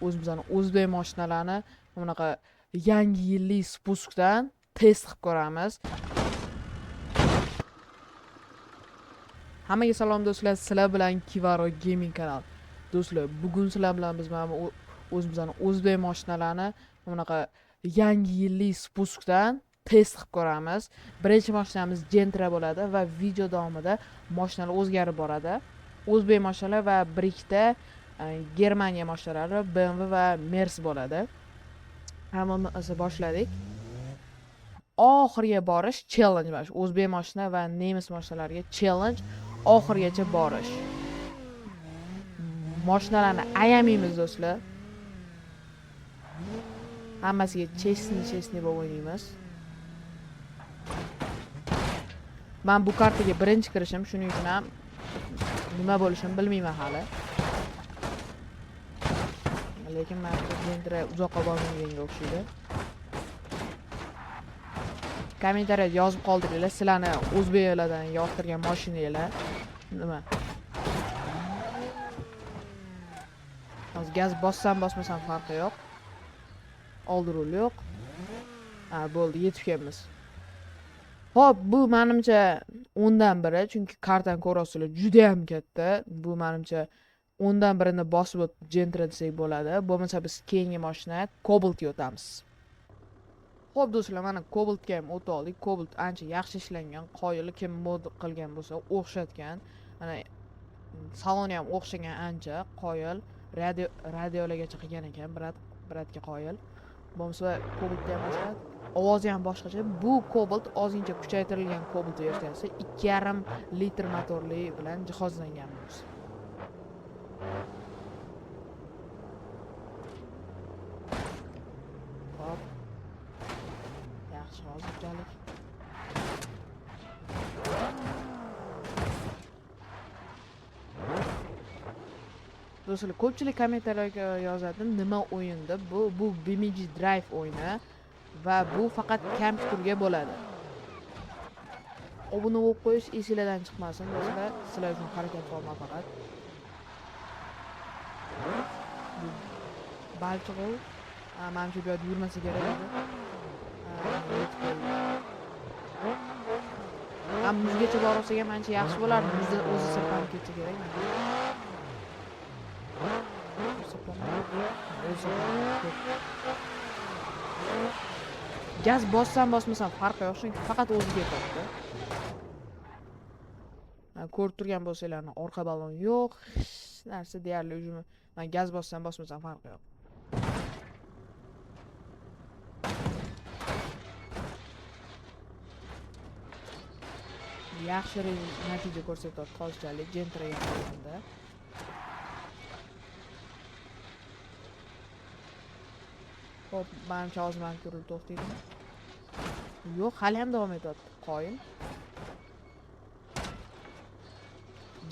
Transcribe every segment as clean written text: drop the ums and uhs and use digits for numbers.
o'zimizning o'zbek mashinalarini bunaqa yangi yillik spuskdan test qilib ko'ramiz. Hammaga salom do'stlar, sizlar bilan Kivaro Gaming kanal. Do'stlar, bugun sizlar bilan biz mana o'zimizning o'zbek mashinalarini bunaqa yangi yillik spuskdan test qilib ko'ramiz. Birinchi mashinamiz Gentra bo'ladi va video davomida mashinalar o'zgarib boradi. O'zbek mashinalar va bir ikkita Germaniya mashinalari, BMW va Mercedes bo'ladi. Hammamiz boshladik. Oxiriga borish challenge mana shu o'zbek mashina va nemis mashinalariga challenge, oxirigacha borish. Mashinalarni ayamaymiz do'stlar. Hammasiga chesni bo'lib o'ynaymiz. Men bu kartaga birinchi kirishim, shuning uchun ham nima bo'lishini bilmayman hali. Lekin men Gentra uzoqqa bormaganga o'xshaydi. Kommentariyada yozib qoldiringlar, sizlarni o'zbeklardan yoqtirgan mashinanglar nima? Hozir gaz bossam bosmasam farqi yo'q. Oldi rul yo'q. Ha, bo'ldi, yetib kelamiz. Xo'p, bu menimcha 10 dan biri, chunki kartani ko'rasizlar, juda ham katta. Bu menimcha 10 dan birini bosib o'tib Gentra desak bo'ladi. Bo'lmasa biz keyingi mashina Cobaltga o'tamiz. Xo'p do'stlar, mana Cobaltga ham o'tib oldik. Cobalt ancha yaxshi ishlangan, qoyili kim mod qilgan bo'lsa o'xshatgan. Mana saloni ham o'xshagan ancha, qoyil, radiolargacha qilgan ekan, biratga qoyil. Bo'lmasa Cobaltga ham o'xshat. Ovozi ham boshqacha. Bu Cobalt ozgincha kuchaytirilgan Cobalt versiyasi, 2,5 litr motorli bilan jihozlangan bo'lsa. Hop. Yaxshi, hozirchalik. Do'stlar, ko'pchilik kommentariylarga yozadi, nima o'yindi bu BMG Drive o'yini va bu faqat kompyuterga bo'ladi. Obuna bo'lib qo'yish esingizdan chiqmasin do'stlar, sizlar uchun harakat qilaman faqat. Balchiq u, menimcha bu yerda yurmasa kerak edi. Muzgacha borsak ham ancha yaxshi bo'lardi. Muzda o'zi sirpanib ketsa kerak. Gaz bossam bosmasam farqi yo'q, chunki faqat o'ziga ketadi. Ko'rib turgan bo'lsanglarni orqa balon yo'q, hech narsa deyarli ujumi. Men gaz bossam bosmasam farqi yo'q. Yaxshi natija ko'rsatyapti hozirchalik Gentraga qaraganda. Hop, menimcha hozir men ko'rib to'xtaydi. Yo'q, hali ham davom etyapti. Qoyil.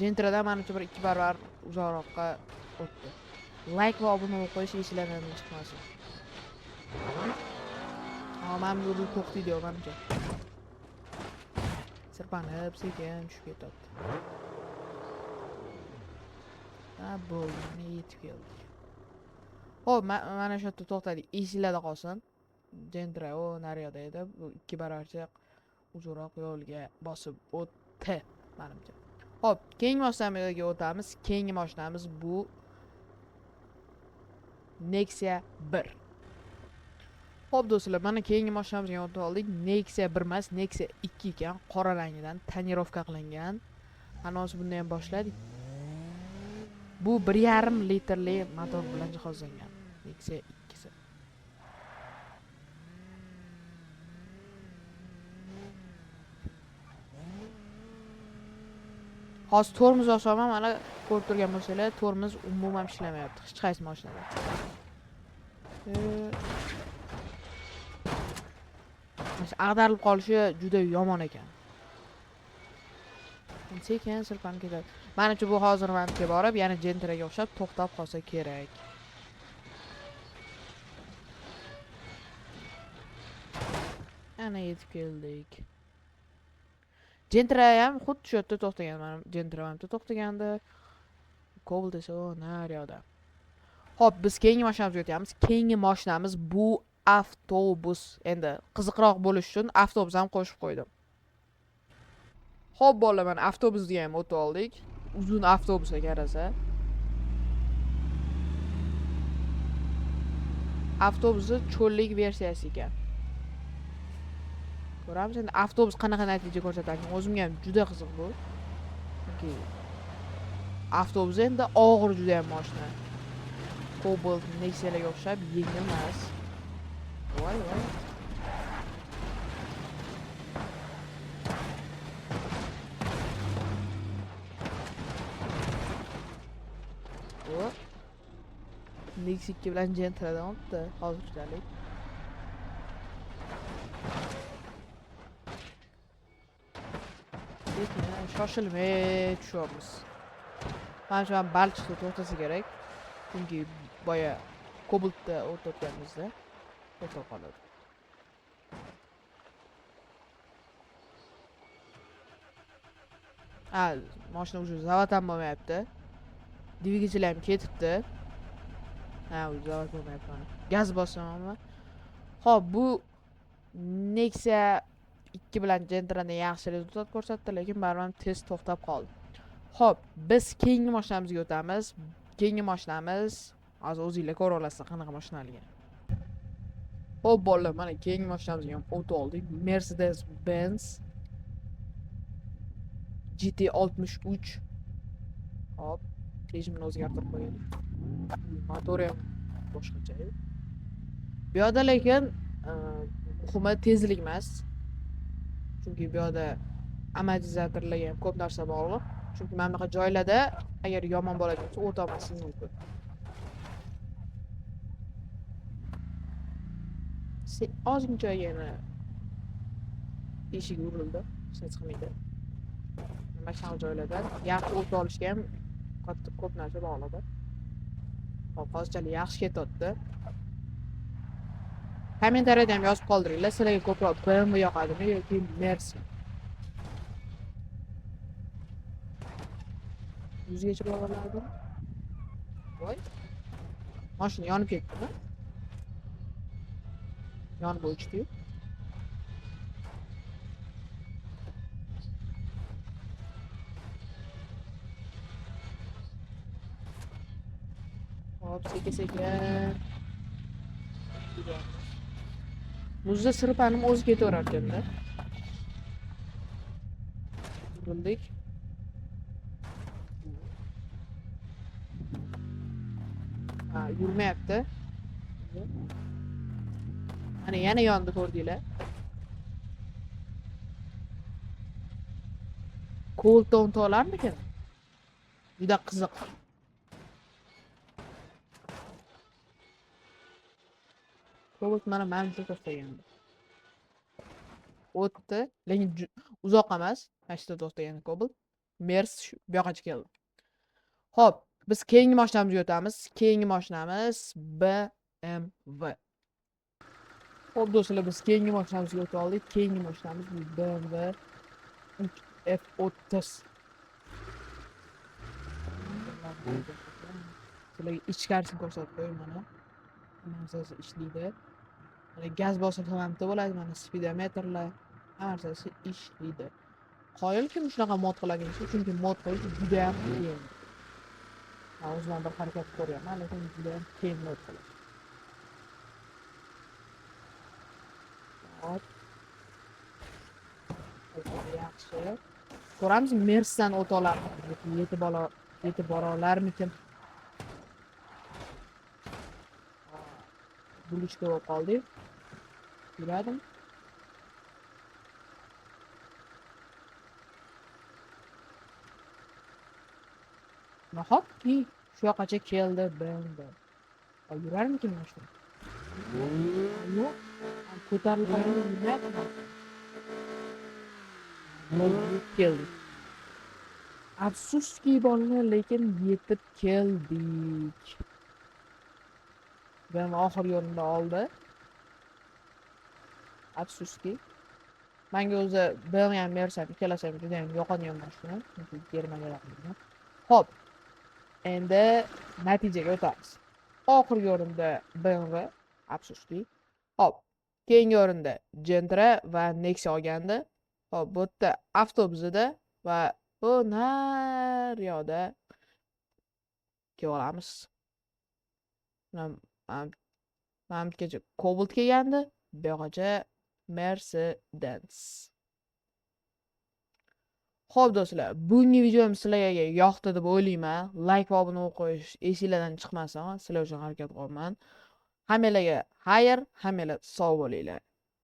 Gentrada menimcha bir 2 barobar uzoqroqqa o'tdi. Like va obuna bo'lib qo'yish esingizdan chiqmasin. Men bu to'xtaydi menimcha. Sirpanib, sekin tushib ketyapti. Bo'ldi, mana yetib keldik. Xo'p, mana shu yerda to'xtadik. Esingizda qolsin. Gentra naryoqda edi. Bu 2 barobarcha uzoqroq yo'lga bosib o'tdi menimcha. Xo'p, keyingi mashinamizga o'tamiz. Keyingi mashinamiz bu Nexia 1. Xo'p do'stlar, mana keyingi mashinamizga o'tib oldik. Nexia 1 emas, Nexia 2 ekan, qora rangidan tonirovka qilingan. Mana hozir bundan ham boshladik. Bu 1,5 litrli motor bilan jihozlangan. Nexia 2si. Hozir tormoz osaman, mana ko'rib turgan bo'lsanglar, tormoz umuman ishlamayapti hech qaysi mashinada. Ag'darilib qolishi juda yomon ekan. Sekin sirpanib ketadi. Menimcha bu hozir menga borib, yana Gentraga o'xshab to'xtab qolsa kerak. Ana yetib keldik. Gentra ham xuddi shu yerda to'xtagan. Gentra ham to'xtagandi. Cobalt esa naryoqda. Hop, biz keyingi mashinamizga o'tamiz. Keyingi mashinamiz bu avtobus. Endi qiziqroq bo'lish uchun avtobus ham qo'shib qo'ydim. Hop, bolalar, mana avtobusga ham o'tib oldik. Uzun avtobusga qarasa. Avtobusning cho'llik versiyasi ekan. Ko'ramiz endi avtobus qanaqa natija ko'rsatadi. O'zimga ham juda qiziq bu. Chunki avtobus endi og'ir juda ham mashina. Cobalt Nexia'larga o'xshab yengil emas. Voy. O. Nexia 2 bilan Gentra'dan o'tdi hozirchalik. Lekin shoshilmay tushamiz. Mana shu balchiqda to'xtasa kerak. Chunki boya Cobaltda o'tayotganimizda to'xtab qoladi. Mashina уже zavod ham bo'lmayapti. Dvigatel ham ketibdi. Zavod bo'lmayapti mana. Gaz bosaman. Xo'p, bu Nexia 2 bilan Gentra'ni yaxshi rezultat ko'rsatdi, lekin baribir tez to'xtab qoldi. Xo'p, biz keyingi mashinamizga o'tamiz. Keyingi mashinamiz hozir o'zingizlar ko'ra olasizlar qanaqa mashinaligini. Xo'p, bolalar, mana keyingi mashinamizga ham o'tib oldik. Mercedes-Benz GT63. Hop, rejimni o'zgartirib qo'yaylik. Motori ham boshqacha. Bu yerda lekin muhimi tezlik emas. Chunki bu yerda amortizatorlarga ham ko'p narsa bog'liq. Chunki mana bunaqa joylarda agar yomon bo'ladigan bo'lsa o'ta olmasligingiz mumkin. Ozgincha yana eshik urildi. Hech qilmaydi. Mana shu joylarda yaxshi o'ta olishga ham ko'p narsa bog'liq. Hop, hozirchalik yaxshi ketyapti. Kommentariyada ham yozib qoldiringlar, sizlarga ko'proq BMW yoqadimi yoki Mercedes. 100 gacha bo'lardi. Voy. Mashina yonib ketdimi? Yonib o'chdi. Hop, sekin. Muzda sirpanim o'zi ketaverar ekanda. Burildik. Yurmayapti. Mana yana yondi, ko'rdinglar. Cooltown to'larmikan? Juda qiziq. Cobalt mana manzil to'xtagandi. O'tdi, lekin uzoq emas. Mashina to'xtagandi Cobalt. Mers bu yoqqa keldi. Xo'p, biz keyingi mashinamizga o'tamiz. Keyingi mashinamiz BMW. Xo'p do'stlar, biz keyingi mashinamizga o'tib oldik. Keyingi mashinamiz bu BMW F30. Sizlarga ichkarisini ko'rsatib qo'yaman mana. Narsasi ishlaydi. Mana gaz bosib ham bo'ladi, mana speedometrlar, narsasi ishlaydi. Qoyil kim shunaqa mod qilgan ish, chunki mod qo'yish juda ham qiyin. O'zimdan bir harakat ko'ryaman, lekin juda ham qiyin mod qilish. Hop. Yaxshi. Ko'ramiz, Mersdan o'ta olarmiz. Yetib bora olarmikin? Bulishga bo'lib qoldik. Yuradim. Nahotki shu yoqqacha keldi BMW. Yurarmikin mashina? Yo'q. Ko'tarilib yurmayapti. Keldik. Afsuski bolalar, lekin yetib keldik. Ben oxir yo'lini oldi. Afsuski. Menga o'zi BMW ham Mercedes ikkalasi ham juda ham yoqadigan mashina, chunki Germaniyadan. Xo'p. Endi natijaga o'tamiz. Oxirgi o'rinda BMW, afsusli. Hop, keyingi o'rinda Gentra va Nexia olgandi. Hop, bu yerda avtobusida va bu naryoqda olamiz. Manimgacha Cobalt kelgandi, bu yoqgacha Mercedes. Xo'p do'stlar, bugungi videom sizlarga yoqdi deb o'ylayman. Like va obuna qo'yish esingizdan chiqmasin, sizlar uchun harakat qilaman. Hammalarga xayr, hammalar sog' bo'linglar.